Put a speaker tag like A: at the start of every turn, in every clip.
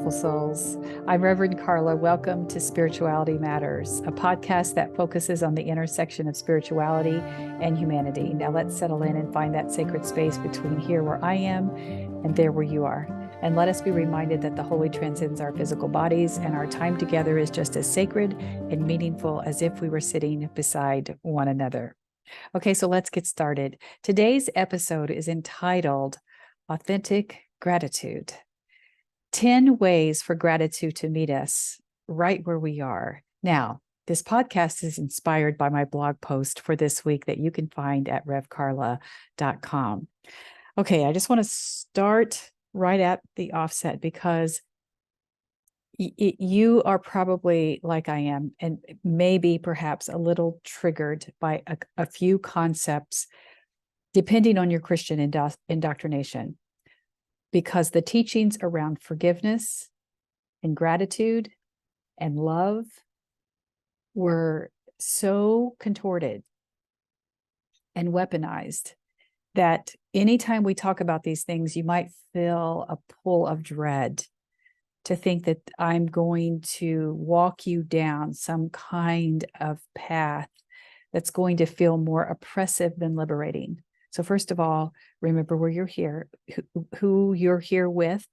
A: beautiful souls. I'm Rev Karla. Welcome to Spirituality Matters, a podcast that focuses on the intersection of spirituality and humanity. Now let's settle in and find that sacred space between here where I am and there where you are. And let us be reminded that the holy transcends our physical bodies, and our time together is just as sacred and meaningful as if we were sitting beside one another. Okay, so let's get started. Today's episode is entitled Authentic Gratitude. 10 ways for gratitude to meet us right where we are. Now, this podcast is inspired by my blog post for this week that you can find at revkarla.com. Okay, I just want to start right at the offset because you are probably like I am, and maybe perhaps a little triggered by a few concepts, depending on your Christian indoctrination, because the teachings around forgiveness and gratitude and love were so contorted and weaponized that anytime we talk about these things, you might feel a pull of dread to think that I'm going to walk you down some kind of path that's going to feel more oppressive than liberating. So first of all, remember where you're here, who you're here with,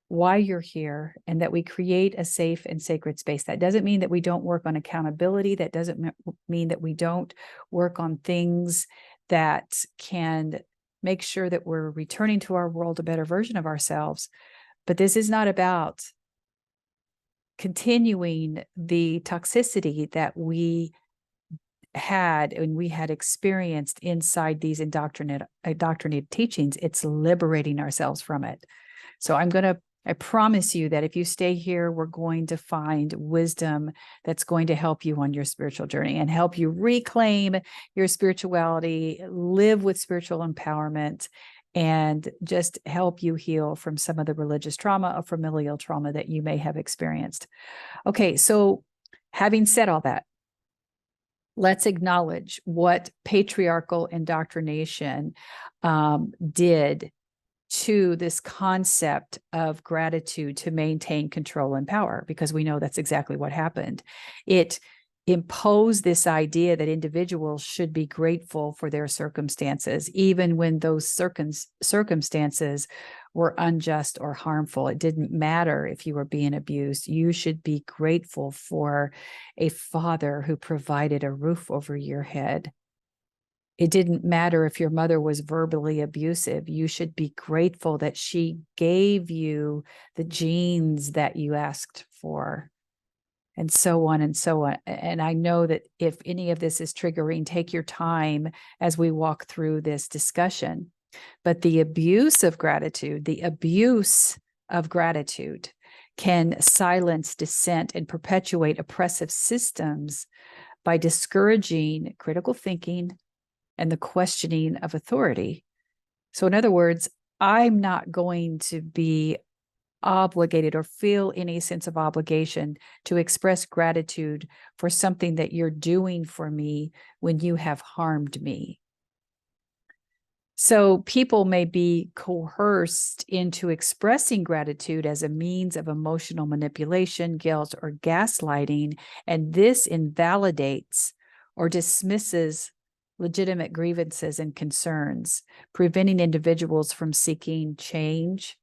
A: why you're here, and that we create a safe and sacred space. That doesn't mean that we don't work on accountability. That doesn't mean that we don't work on things that can make sure that we're returning to our world a better version of ourselves. But this is not about continuing the toxicity that we had and we had experienced inside these indoctrinated teachings. It's liberating ourselves from it. So I promise you that if you stay here, we're going to find wisdom that's going to help you on your spiritual journey and help you reclaim your spirituality, live with spiritual empowerment, and just help you heal from some of the religious trauma or familial trauma that you may have experienced. Okay, so having said all that, let's acknowledge what patriarchal indoctrination did to this concept of gratitude to maintain control and power, because we know that's exactly what happened. It imposed this idea that individuals should be grateful for their circumstances, even when those circumstances were unjust or harmful. It didn't matter if you were being abused. You should be grateful for a father who provided a roof over your head. It didn't matter if your mother was verbally abusive. You should be grateful that she gave you the genes that you asked for, and so on and so on. And I know that if any of this is triggering, take your time as we walk through this discussion. But the abuse of gratitude can silence dissent and perpetuate oppressive systems by discouraging critical thinking and the questioning of authority. So in other words, I'm not going to be obligated or feel any sense of obligation to express gratitude for something that you're doing for me when you have harmed me. So people may be coerced into expressing gratitude as a means of emotional manipulation, guilt, or gaslighting, and this invalidates or dismisses legitimate grievances and concerns, preventing individuals from seeking change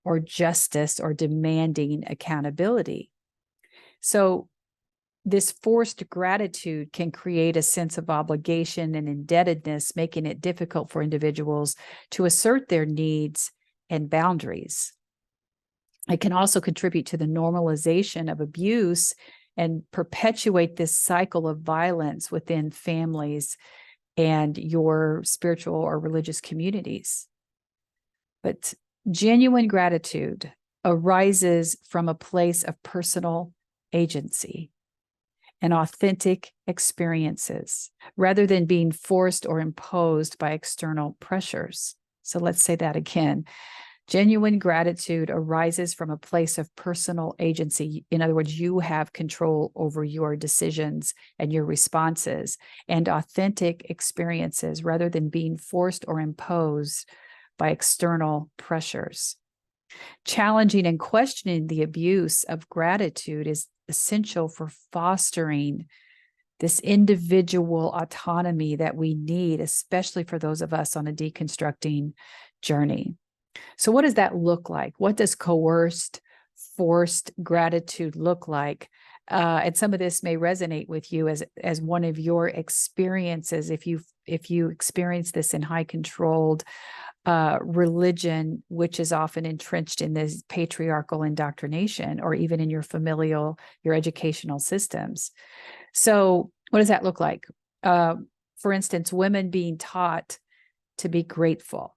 A: or justice or demanding accountability. So this forced gratitude can create a sense of obligation and indebtedness, making it difficult for individuals to assert their needs and boundaries. It can also contribute to the normalization of abuse and perpetuate this cycle of violence within families and your spiritual or religious communities. But genuine gratitude arises from a place of personal agency and authentic experiences rather than being forced or imposed by external pressures. So let's say that again. Genuine gratitude arises from a place of personal agency. In other words, you have control over your decisions and your responses, and authentic experiences rather than being forced or imposed by external pressures. Challenging and questioning the abuse of gratitude is essential for fostering this individual autonomy that we need, especially for those of us on a deconstructing journey. So what does that look like? What does coerced, forced gratitude look like? And some of this may resonate with you as one of your experiences if you experience this in high controlled religion, which is often entrenched in this patriarchal indoctrination, or even in your familial, your educational systems. So what does that look like? For instance, women being taught to be grateful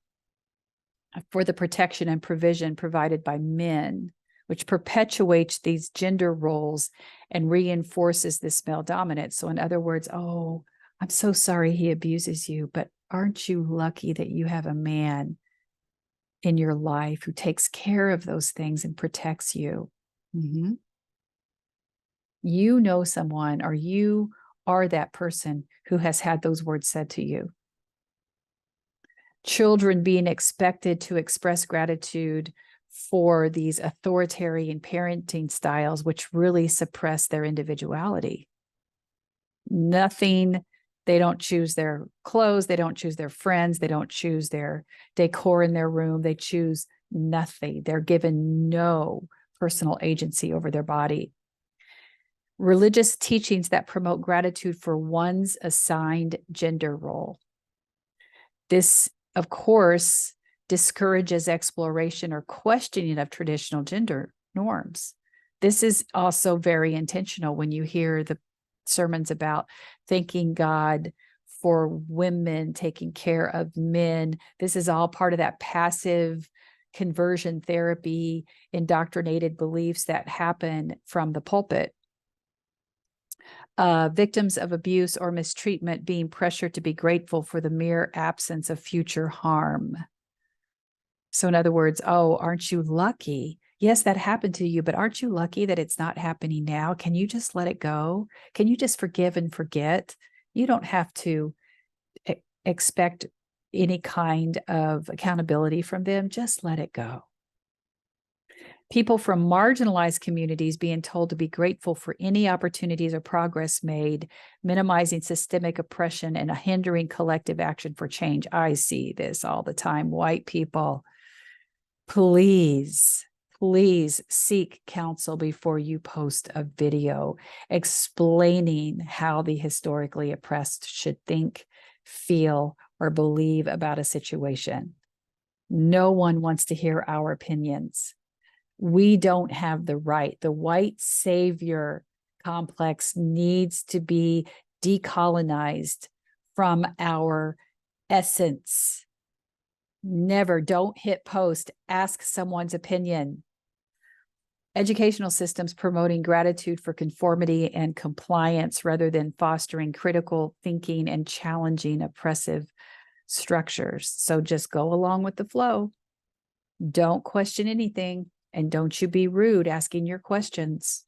A: for the protection and provision provided by men, which perpetuates these gender roles and reinforces this male dominance. So in other words, oh, I'm so sorry he abuses you, but aren't you lucky that you have a man in your life who takes care of those things and protects you? Mm-hmm. You know someone, or you are that person who has had those words said to you. Children being expected to express gratitude for these authoritarian parenting styles, which really suppress their individuality. Nothing, they don't choose their clothes, they don't choose their friends, they don't choose their decor in their room, they choose nothing. They're given no personal agency over their body. Religious teachings that promote gratitude for one's assigned gender role. This, of course, discourages exploration or questioning of traditional gender norms. This is also very intentional when you hear the sermons about thanking God for women taking care of men. This is all part of that passive conversion therapy, indoctrinated beliefs that happen from the pulpit. Victims of abuse or mistreatment being pressured to be grateful for the mere absence of future harm. So in other words, oh, aren't you lucky? Yes, that happened to you, but aren't you lucky that it's not happening now? Can you just let it go? Can you just forgive and forget? You don't have to expect any kind of accountability from them. Just let it go. People from marginalized communities being told to be grateful for any opportunities or progress made, minimizing systemic oppression and hindering collective action for change. I see this all the time. White people, please seek counsel before you post a video explaining how the historically oppressed should think, feel, or believe about a situation. No one wants to hear our opinions. We don't have the right. The white savior complex needs to be decolonized from our essence. Never, don't hit post, ask someone's opinion. Educational systems promoting gratitude for conformity and compliance rather than fostering critical thinking and challenging oppressive structures. So just go along with the flow. Don't question anything. And don't you be rude asking your questions.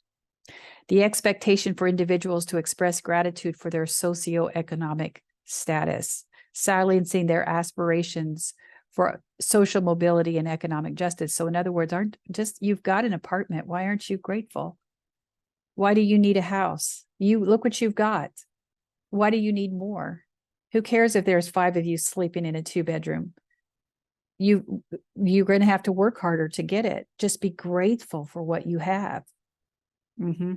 A: The expectation for individuals to express gratitude for their socioeconomic status, silencing their aspirations for social mobility and economic justice. So in other words, you've got an apartment. Why aren't you grateful? Why do you need a house? You look what you've got. Why do you need more? Who cares if there's 5 of you sleeping in a 2-bedroom? You're going to have to work harder to get it. Just be grateful for what you have. Mm-hmm.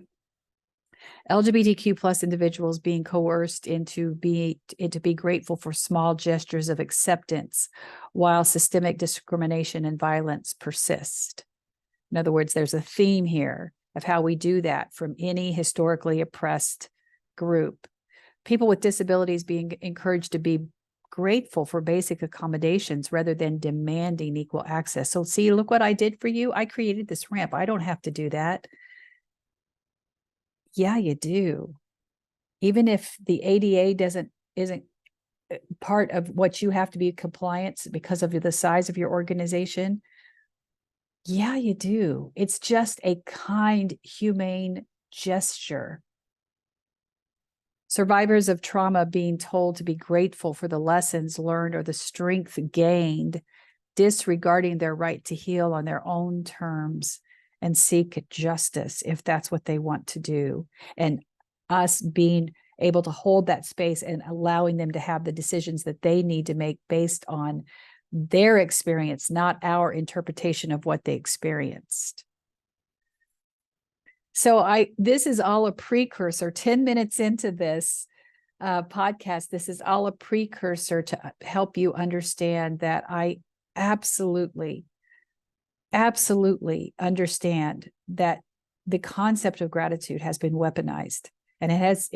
A: LGBTQ plus individuals being coerced into be grateful for small gestures of acceptance while systemic discrimination and violence persist. In other words, there's a theme here of how we do that from any historically oppressed group. People with disabilities being encouraged to be grateful for basic accommodations rather than demanding equal access. So see, look what I did for you. I created this ramp. I don't have to do that. Yeah, you do. Even if the ADA isn't part of what you have to be compliant because of the size of your organization. Yeah, you do. It's just a kind, humane gesture. Survivors of trauma being told to be grateful for the lessons learned or the strength gained disregarding their right to heal on their own terms and seek justice if that's what they want to do. And us being able to hold that space and allowing them to have the decisions that they need to make based on their experience, not our interpretation of what they experienced. So this is all a precursor. 10 minutes into this podcast, this is all a precursor to help you understand that I absolutely understand that the concept of gratitude has been weaponized. And it has,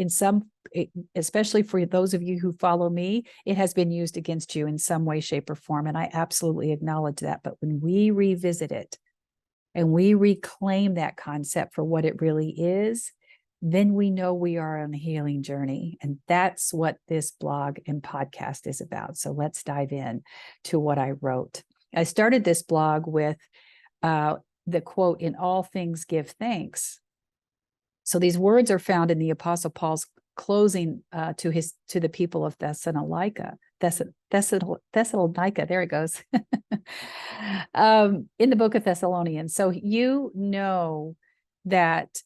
A: especially for those of you who follow me, it has been used against you in some way, shape, or form. And I absolutely acknowledge that. But when we revisit it and we reclaim that concept for what it really is, then we know we are on a healing journey. And that's what this blog and podcast is about. So let's dive in to what I wrote. I started this blog with the quote, "In all things give thanks." So these words are found in the Apostle Paul's closing to the people of Thessalonica. Thessalonica, there it goes. In the book of Thessalonians. So you know that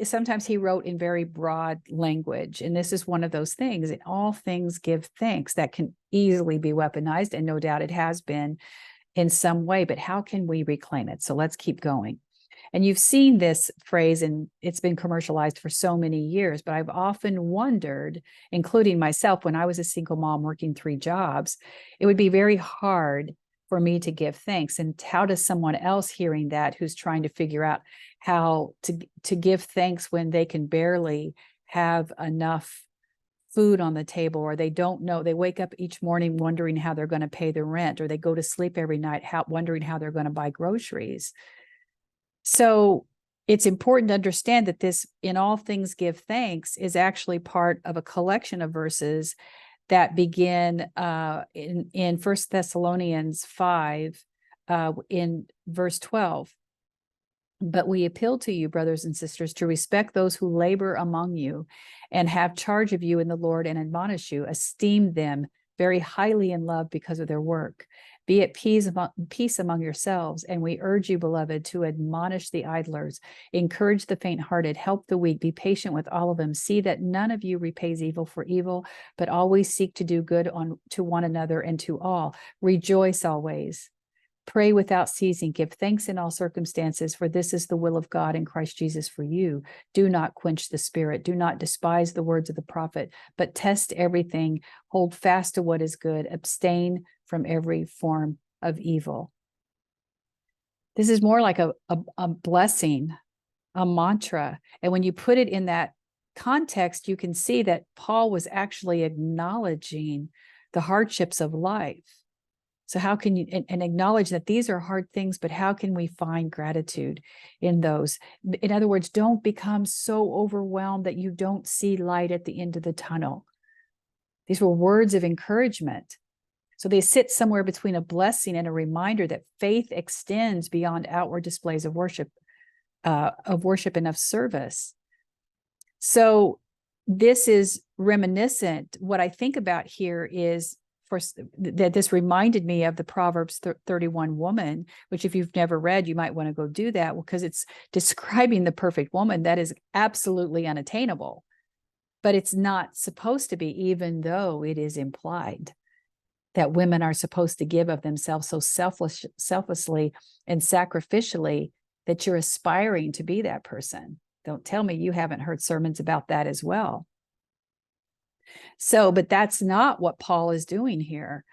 A: sometimes he wrote in very broad language, and this is one of those things. In all things give thanks. That can easily be weaponized, and no doubt it has been in some way, but how can we reclaim it? So let's keep going. And you've seen this phrase, and it's been commercialized for so many years, but I've often wondered, including myself, when I was a single mom working 3 jobs, it would be very hard for me to give thanks. And how does someone else hearing that, who's trying to figure out how to give thanks when they can barely have enough food on the table, or they don't know, they wake up each morning wondering how they're going to pay the rent, or they go to sleep every night wondering how they're going to buy groceries. So it's important to understand that this "in all things give thanks" is actually part of a collection of verses that begin in 1 Thessalonians 5 in verse 12. "But we appeal to you, brothers and sisters, to respect those who labor among you and have charge of you in the Lord and admonish you. Esteem them very highly in love because of their work. Be at peace among yourselves. And we urge you, beloved, to admonish the idlers, encourage the faint-hearted, help the weak, be patient with all of them. See that none of you repays evil for evil, but always seek to do good to one another and to all. Rejoice always. Pray without ceasing. Give thanks in all circumstances, for this is the will of God in Christ Jesus for you. Do not quench the spirit. Do not despise the words of the prophet, but test everything. Hold fast to what is good. Abstain from every form of evil." This is more like a blessing, a mantra. And when you put it in that context, you can see that Paul was actually acknowledging the hardships of life. So how can you, and acknowledge that these are hard things, but how can we find gratitude in those? In other words, don't become so overwhelmed that you don't see light at the end of the tunnel. These were words of encouragement. So they sit somewhere between a blessing and a reminder that faith extends beyond outward displays of worship and of service. So this is reminiscent. What I think about here is that this reminded me of the Proverbs 31 woman, which if you've never read, you might want to go do that, because it's describing the perfect woman that is absolutely unattainable. But it's not supposed to be, even though it is implied that women are supposed to give of themselves so selflessly and sacrificially that you're aspiring to be that person. Don't tell me you haven't heard sermons about that as well. So, but that's not what Paul is doing here.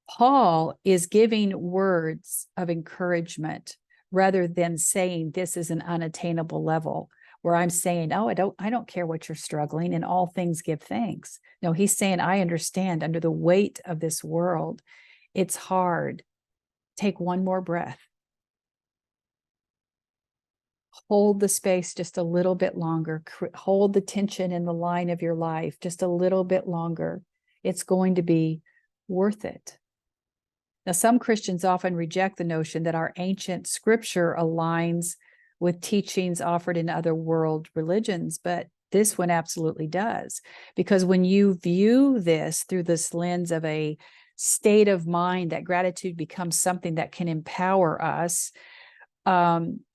A: Paul is giving words of encouragement rather than saying this is an unattainable level, where I'm saying, oh, I don't care what you're struggling, in all things give thanks. No, he's saying, I understand under the weight of this world, it's hard. Take one more breath. Hold the space just a little bit longer. Hold the tension in the line of your life just a little bit longer. It's going to be worth it. Now, some Christians often reject the notion that our ancient scripture aligns with teachings offered in other world religions, but this one absolutely does. Because when you view this through this lens of a state of mind, that gratitude becomes something that can empower us,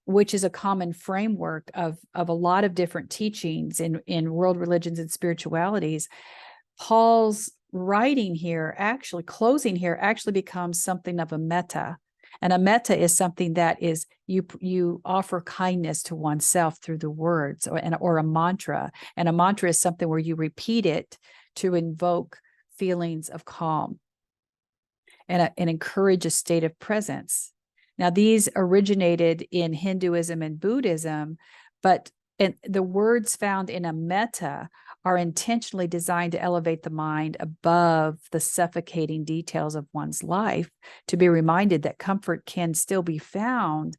A: which is a common framework of a lot of different teachings in world religions and spiritualities. Paul's writing here, actually closing here, actually becomes something of a metta. And a metta is something that is you offer kindness to oneself through the words, or a mantra. And a mantra is something where you repeat it to invoke feelings of calm and encourage a state of presence. Now, these originated in Hinduism and Buddhism, but the words found in a metta are intentionally designed to elevate the mind above the suffocating details of one's life, to be reminded that comfort can still be found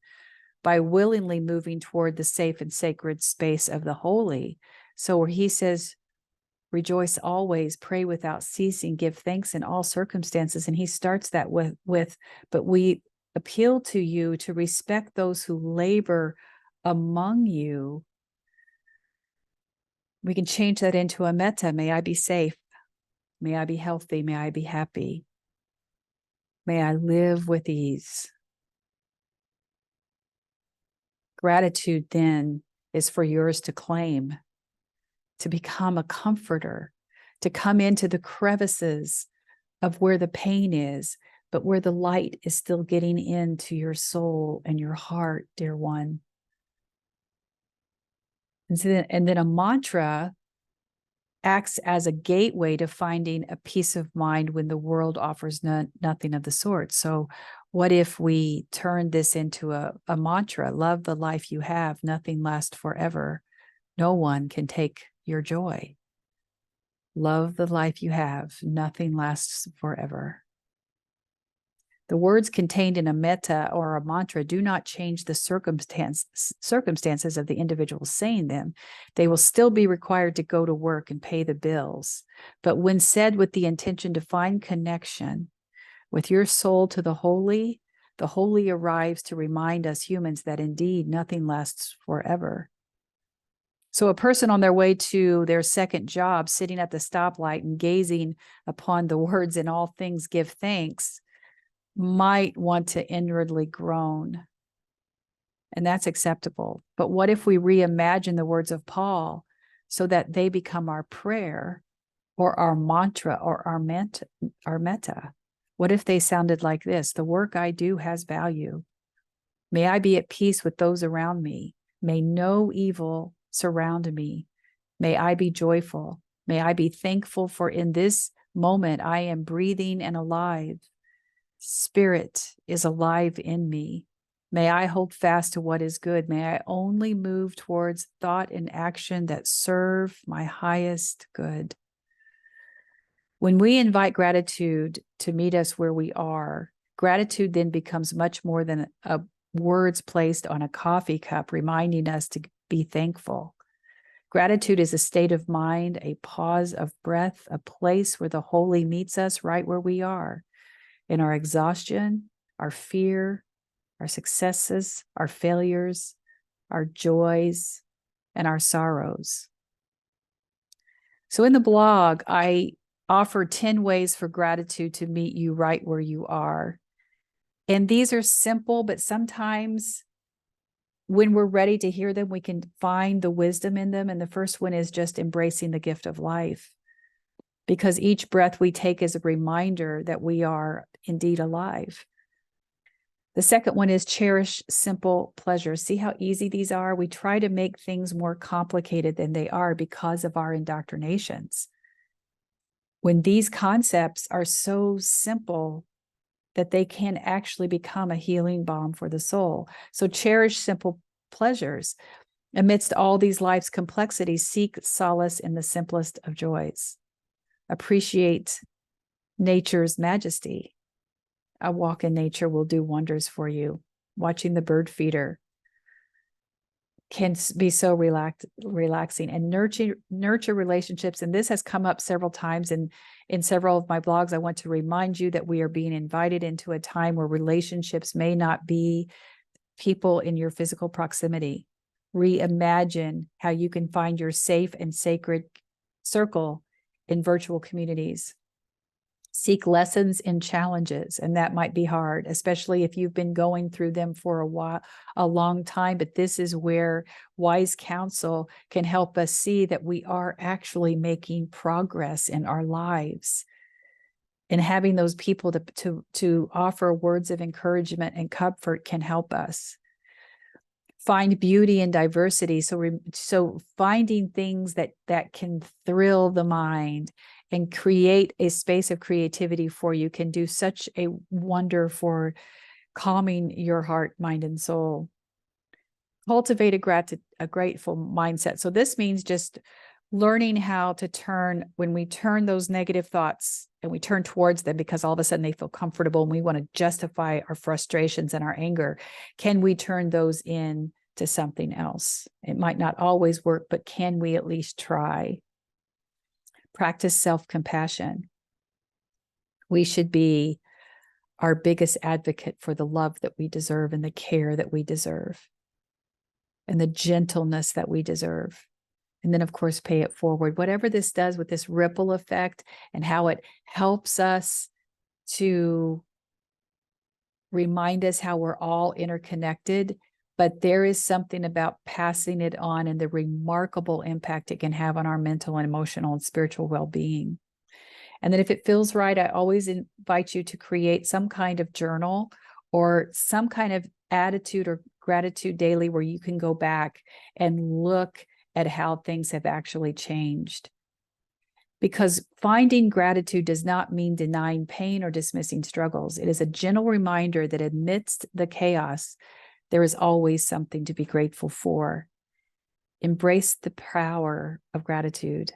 A: by willingly moving toward the safe and sacred space of the holy. So where he says, rejoice always, pray without ceasing, give thanks in all circumstances. And he starts that with, but we appeal to you to respect those who labor among you. We can change that into a metta. May I be safe. May I be healthy. May I be happy. May I live with ease. Gratitude then is for yours to claim, to become a comforter, to come into the crevices of where the pain is, but where the light is still getting into your soul and your heart, dear one. And then a mantra acts as a gateway to finding a peace of mind when the world offers nothing of the sort. So what if we turn this into a mantra? Love the life you have. Nothing lasts forever. No one can take your joy. Love the life you have. Nothing lasts forever. The words contained in a metta or a mantra do not change the circumstances of the individual saying them. They will still be required to go to work and pay the bills. But when said with the intention to find connection with your soul to the holy arrives to remind us humans that indeed nothing lasts forever. So a person on their way to their second job, sitting at the stoplight and gazing upon the words, "In all things give thanks," might want to inwardly groan. And that's acceptable. But what if we reimagine the words of Paul so that they become our prayer or our mantra or our metta? What if they sounded like this? The work I do has value. May I be at peace with those around me. May no evil surround me. May I be joyful. May I be thankful, for in this moment I am breathing and alive. Spirit is alive in me. May I hold fast to what is good. May I only move towards thought and action that serve my highest good. When we invite gratitude to meet us where we are, gratitude then becomes much more than words placed on a coffee cup reminding us to be thankful. Gratitude is a state of mind, a pause of breath, a place where the holy meets us right where we are. In our exhaustion, our fear, our successes, our failures, our joys, and our sorrows. So in the blog, I offer 10 ways for gratitude to meet you right where you are. And these are simple, but sometimes when we're ready to hear them, we can find the wisdom in them. And the first one is just embracing the gift of life, because each breath we take is a reminder that we are indeed alive. The second one is cherish simple pleasures. See how easy these are? We try to make things more complicated than they are because of our indoctrinations. When these concepts are so simple that they can actually become a healing balm for the soul. So cherish simple pleasures. Amidst all these life's complexities, seek solace in the simplest of joys. Appreciate nature's majesty. A walk in nature will do wonders for you. Watching the bird feeder can be so relaxing, and nurture relationships. And this has come up several times in several of my blogs. I want to remind you that we are being invited into a time where relationships may not be people in your physical proximity. Reimagine how you can find your safe and sacred circle in virtual communities. Seek lessons in challenges, and that might be hard, especially if you've been going through them for a long time. But this is where wise counsel can help us see that we are actually making progress in our lives. And having those people to offer words of encouragement and comfort can help us. Find beauty in diversity. So finding things that can thrill the mind and create a space of creativity for you can do such a wonder for calming your heart, mind, and soul. Cultivate a grateful mindset. So this means just learning how to when we turn those negative thoughts and we turn towards them because all of a sudden they feel comfortable and we want to justify our frustrations and our anger, can we turn those in to something else? It might not always work, but can we at least try? Practice self-compassion. We should be our biggest advocate for the love that we deserve and the care that we deserve and the gentleness that we deserve. And then, of course, pay it forward. Whatever this does with this ripple effect and how it helps us to remind us how we're all interconnected, but there is something about passing it on and the remarkable impact it can have on our mental and emotional and spiritual well-being. And then if it feels right, I always invite you to create some kind of journal or some kind of attitude or gratitude daily where you can go back and look at how things have actually changed. Because finding gratitude does not mean denying pain or dismissing struggles. It is a gentle reminder that amidst the chaos, there is always something to be grateful for. Embrace the power of gratitude.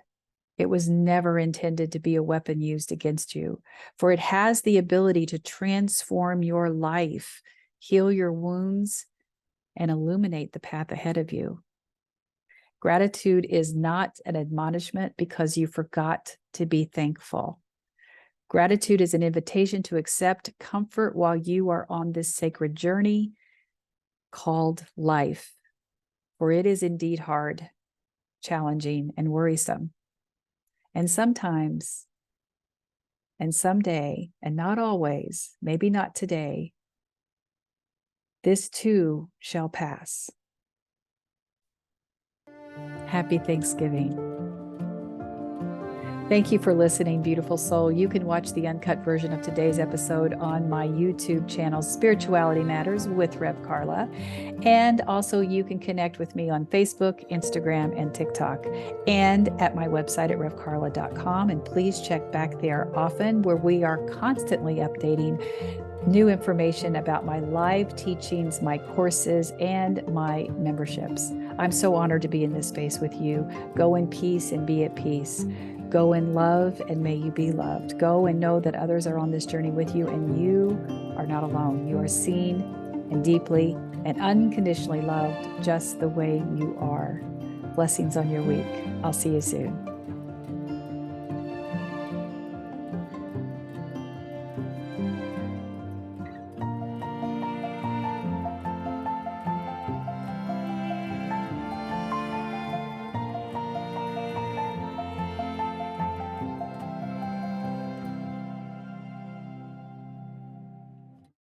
A: It was never intended to be a weapon used against you, for it has the ability to transform your life, heal your wounds, and illuminate the path ahead of you. Gratitude is not an admonishment because you forgot to be thankful. Gratitude is an invitation to accept comfort while you are on this sacred journey called life, for it is indeed hard, challenging, and worrisome. And sometimes, and someday, and not always, maybe not today, this too shall pass. Happy Thanksgiving. Thank you for listening, beautiful soul. You can watch the uncut version of today's episode on my YouTube channel, Spirituality Matters with Rev Karla. And also you can connect with me on Facebook, Instagram, and TikTok, and at my website at revkarla.com. And please check back there often, where we are constantly updating new information about my live teachings, my courses, and my memberships. I'm so honored to be in this space with you. Go in peace and be at peace. Go in love and may you be loved. Go and know that others are on this journey with you and you are not alone. You are seen and deeply and unconditionally loved just the way you are. Blessings on your week. I'll see you soon.